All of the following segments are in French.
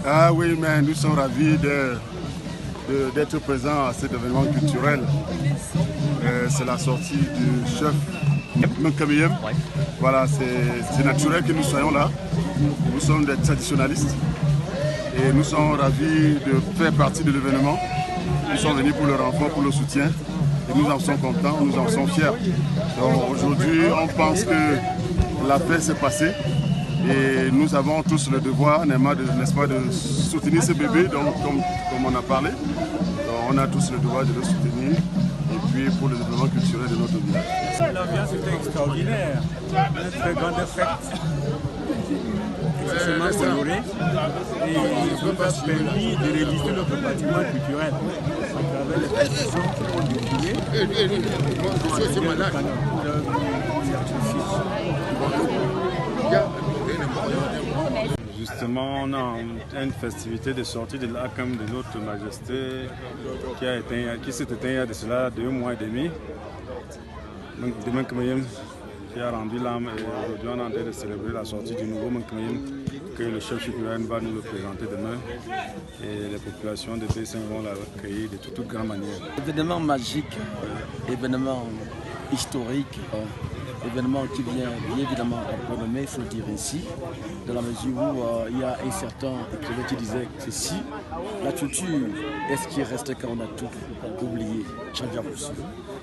Ah oui, mais nous sommes ravis d'être présents à cet événement culturel. C'est la sortie du chef Menkameyem. Ouais. Voilà, c'est naturel que nous soyons là. Nous sommes des traditionnalistes et nous sommes ravis de faire partie de l'événement. Nous sommes venus pour le renfort, pour le soutien et nous en sommes contents, nous en sommes fiers. Donc aujourd'hui, on pense que la paix s'est passée et nous avons tous le devoir, n'est-ce pas, de soutenir ce bébé, donc, comme on a parlé. Donc, on a tous le devoir de le soutenir et puis pour le développement culturel de notre village. L'ambiance était extraordinaire, une très grande fête. Extrêmement coloré et il nous a permis de réviser notre patrimoine culturel à travers les traditions qui ont défilé. Justement, on a une festivité de sortie de l'ACAM de notre Majesté qui s'est éteint il y a de cela 2 mois et demi. De Menkameyem qui a rendu l'âme et aujourd'hui on est en train de célébrer la sortie du nouveau Menkameyem que le chef suprême va nous le présenter demain et les populations de Bessin vont la recueillir de toute grande manière. Événement magique, événement historique, événement qui vient bien évidemment à renommé, il faut le dire ainsi, dans la mesure où il y a un certain écrivain qui disait ceci, la culture est ce qui reste quand on a tout oublié,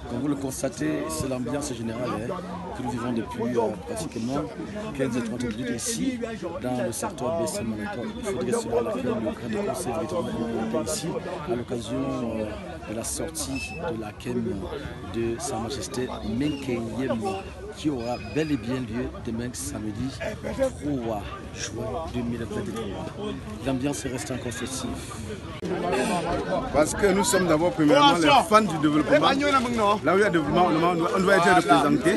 Comme vous le constatez, c'est l'ambiance générale que nous vivons depuis pratiquement 15-30 minutes ici, dans le secteur Bessin. Il faudrait cela la fin le grand de conseil ici, à l'occasion de la sortie de la KEM de Sa Majesté Menkameyem, qui aura bel et bien lieu demain samedi 3 juin 2023. L'ambiance reste encore festive. Parce que nous sommes d'abord premièrement les fans du développement. Là où il y a développement, on doit être représenté.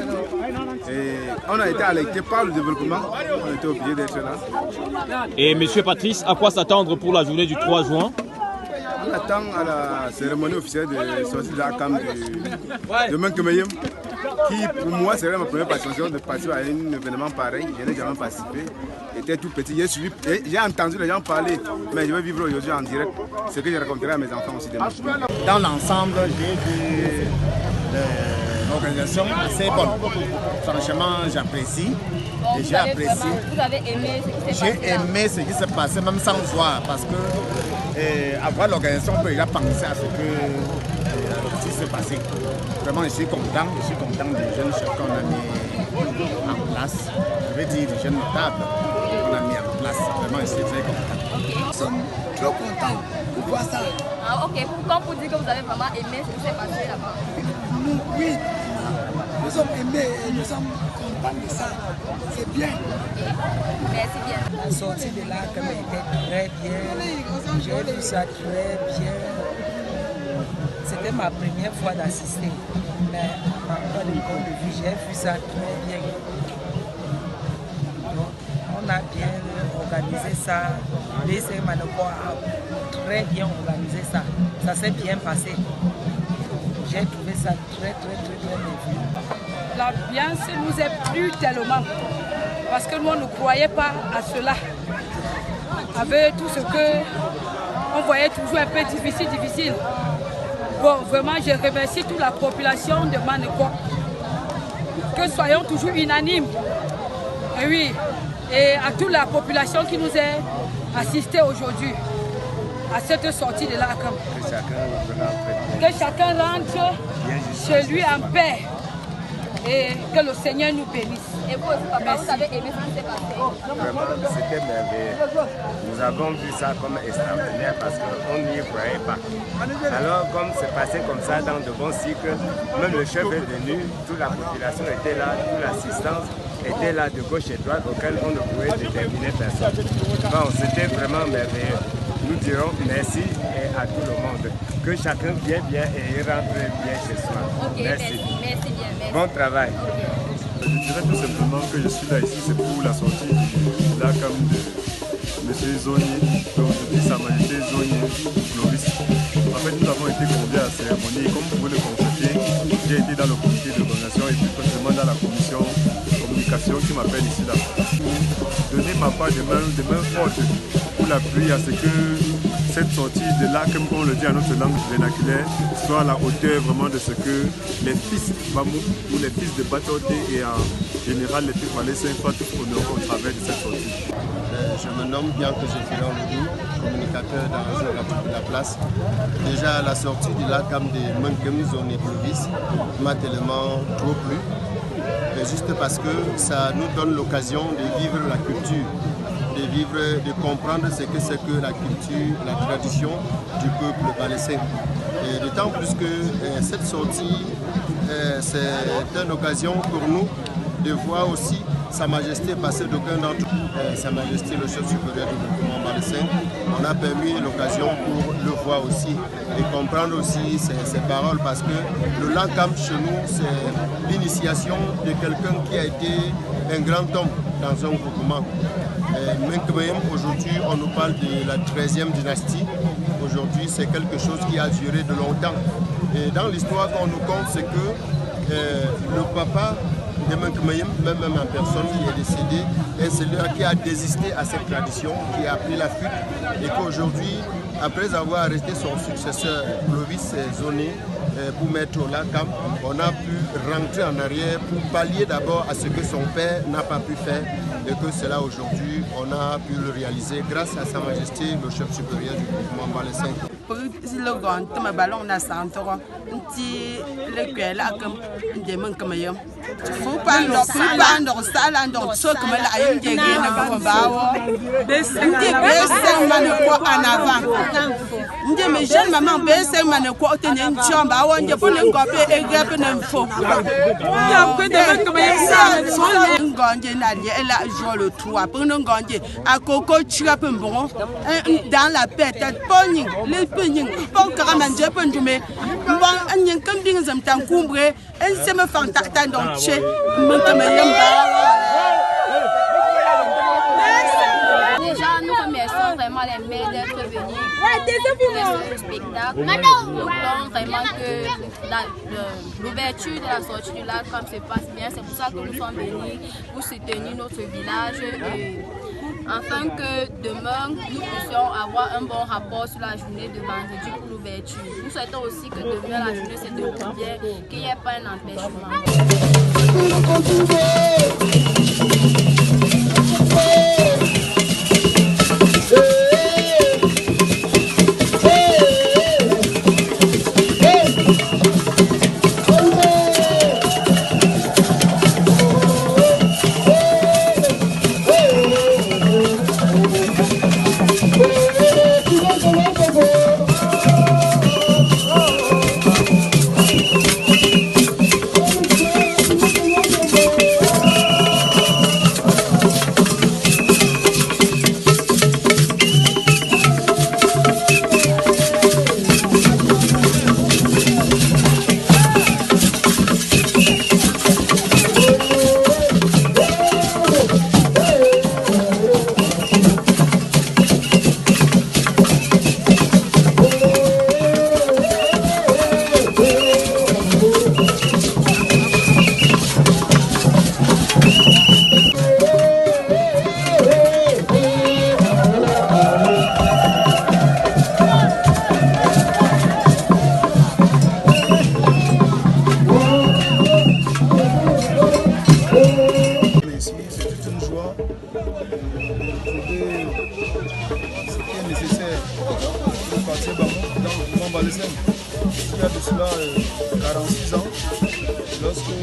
Et on a été alerté par le développement, on a été obligé d'être là. Et monsieur Patrice, à quoi s'attendre pour la journée du 3 juin? On attend à la cérémonie officielle de sortie de la CAM de Menkameyem, qui pour moi serait ma première participation de participer à un événement pareil. Je n'ai jamais participé, j'étais tout petit, j'ai entendu les gens parler, mais je vais vivre aujourd'hui en direct ce que je raconterai à mes enfants aussi demain. Dans l'ensemble, j'ai vu l'organisation assez bonne. Franchement, j'apprécie. Et j'ai apprécié. Vous avez aimé ce qui s'est passé? J'ai aimé ce qui s'est passé, même sans voir, parce que avoir l'organisation, on peut déjà penser à ce qui s'est passé. Vraiment, je suis content des jeunes chefs qu'on a mis en place. Je vais dire des jeunes notables qu'on a mis en place. Vraiment, je suis très content. Nous sommes trop contents de voir ça. Ah, ok. Pourquoi vous dire que vous avez vraiment aimé ce qui s'est passé là-bas? Oui, nous sommes aimés et nous sommes contents de ça. C'est bien. Merci bien. La sortie de là, comme elle était très bien. J'ai vu ça très bien. C'était ma première fois d'assister. Mais à l'école de vue, j'ai vu ça très bien. Donc, on a bien organisé ça. L'EC Manoko a très bien organisé ça. Ça s'est bien passé. J'ai trouvé ça très bien. L'ambiance nous a plu tellement parce que nous on ne croyait pas à cela. Avec tout ce que on voyait toujours un peu difficile. Bon, vraiment, je remercie toute la population de Maneko. Que soyons toujours unanimes. Et oui, et à toute la population qui nous a assistés aujourd'hui à cette sortie de l'ACAM. Que chacun rentre chez lui en paix et que le Seigneur nous bénisse. Et vous aussi, papa, vous avez aimé ce qui s'est passé? Vraiment, c'était merveilleux. Nous avons vu ça comme extraordinaire parce qu'on n'y croyait pas. Alors, comme c'est passé comme ça dans de bons cycles, même le chef est venu, toute la population était là, toute l'assistance était là de gauche et droite, auquel on ne pouvait déterminer personne. Bon, c'était vraiment merveilleux. Nous dirons merci à tout le monde. Que chacun vienne bien et rentre bien chez soi. Okay, merci bien. Merci. Bon travail. Je dirais tout simplement que je suis là ici, c'est pour la sortie de l'ACAM de M. Zoni, donc de Sa Majesté Zoni Floris. En fait, nous avons été conviés à la cérémonie. Comme vous pouvez le constater, j'ai été dans le comité d'organisation et plus précisément dans la commission de communication qui m'appelle ici là. Donner ma part des mains fortes pour l'appui à ce que cette sortie de là, comme on le dit à notre langue vernaculaire, soit à la hauteur vraiment de ce que les fils Bamou ou les fils de Batoté et en général les fils Malaisiens soient tous honorés au travers de cette sortie. Je me nomme Bianco Zéphirin Loudou, communicateur dans la place. Déjà la sortie de l'ACAM de Menkem Zone Clovis m'a tellement trop plu. Juste parce que ça nous donne l'occasion de vivre la culture, de comprendre ce que c'est que la culture, la tradition du peuple palestin. Et d'autant plus que cette sortie, c'est une occasion pour nous de voir aussi Sa Majesté passer d'aucun d'entre nous. Sa Majesté le chef supérieur du gouvernement palestin, on a permis l'occasion pour le voir aussi et comprendre aussi ses paroles parce que le Lakam chez nous, c'est l'initiation de quelqu'un qui a été un grand homme dans un groupement. Aujourd'hui, on nous parle de la 13e dynastie. Aujourd'hui, c'est quelque chose qui a duré de longtemps. Et dans l'histoire qu'on nous compte, c'est que le papa de Menkmayem, même en personne qui est décédé, est celui qui a désisté à cette tradition, qui a pris la fuite et qu'aujourd'hui, après avoir arrêté son successeur Clovis Zoné pour mettre au Lakam, on a pu rentrer en arrière pour pallier d'abord à ce que son père n'a pas pu faire et que cela aujourd'hui, on a pu le réaliser grâce à Sa Majesté, le chef supérieur du gouvernement palestin. Dans la paix, les peignes, pas caramanje pendume, bon, un yen comme bien zam tancumbre, un sème fantastin dans chez Déjà, nous remercions vraiment les maires d'être venus pour ce spectacle. Nous voulons vraiment que l'ouverture de la sortie du Lakam se passe bien. C'est pour ça que nous sommes venus pour soutenir notre village. Afin que demain, nous puissions avoir un bon rapport sur la journée de vendredi pour l'ouverture. Nous souhaitons aussi que demain, la journée se déroule bien, qu'il n'y ait pas un empêchement. Il y a de cela 46 ans, lorsque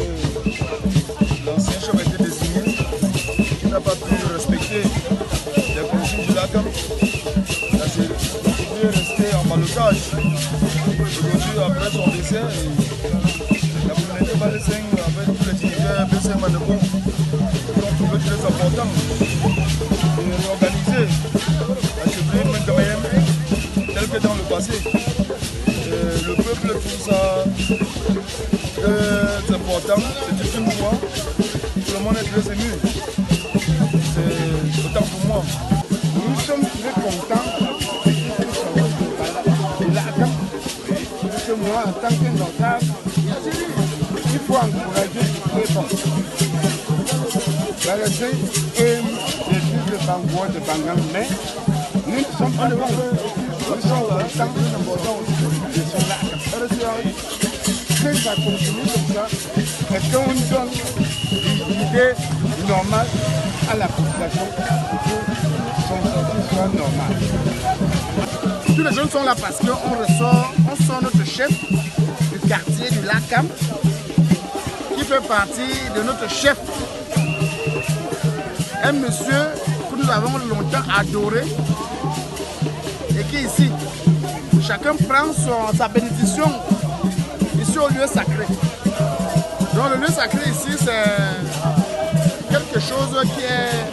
l'ancien chef a été désigné, il n'a pas pu respecter les principes du Lakam. Il a resté en ballottage. Aujourd'hui, après son décès, la communauté palestinienne, avec tous les dignitaires BC Maneko, ont trouvé très important de réorganiser la chefferie Menkmayem tel que dans le passé. Le peuple trouve ça très important, c'est une joie, tout le monde est très ému, c'est autant pour moi. Nous sommes très contents de l'ACAM, parce que moi en tant que notable, il faut encourager les bons. Palestine aime les juifs de mais nous ne sommes pas devant eux. Nous sommes contents de cela. Que ça continue comme ça et qu'on donne l'idée normale à la population pour que son sortie soit normale. Tous les jeunes sont là parce qu'on sort notre chef du quartier du Lac-Cam qui fait partie de notre chef. Un monsieur que nous avons longtemps adoré et qui ici, chacun prend sa bénédiction ici au lieu sacré. Donc le lieu sacré ici c'est quelque chose qui est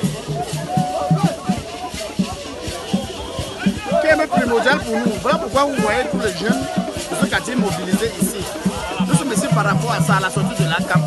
même primordial pour nous. Voilà pourquoi vous voyez tous les jeunes de ce quartier mobilisés ici. Nous sommes ici par rapport à ça, à la sortie de Lac-Cam.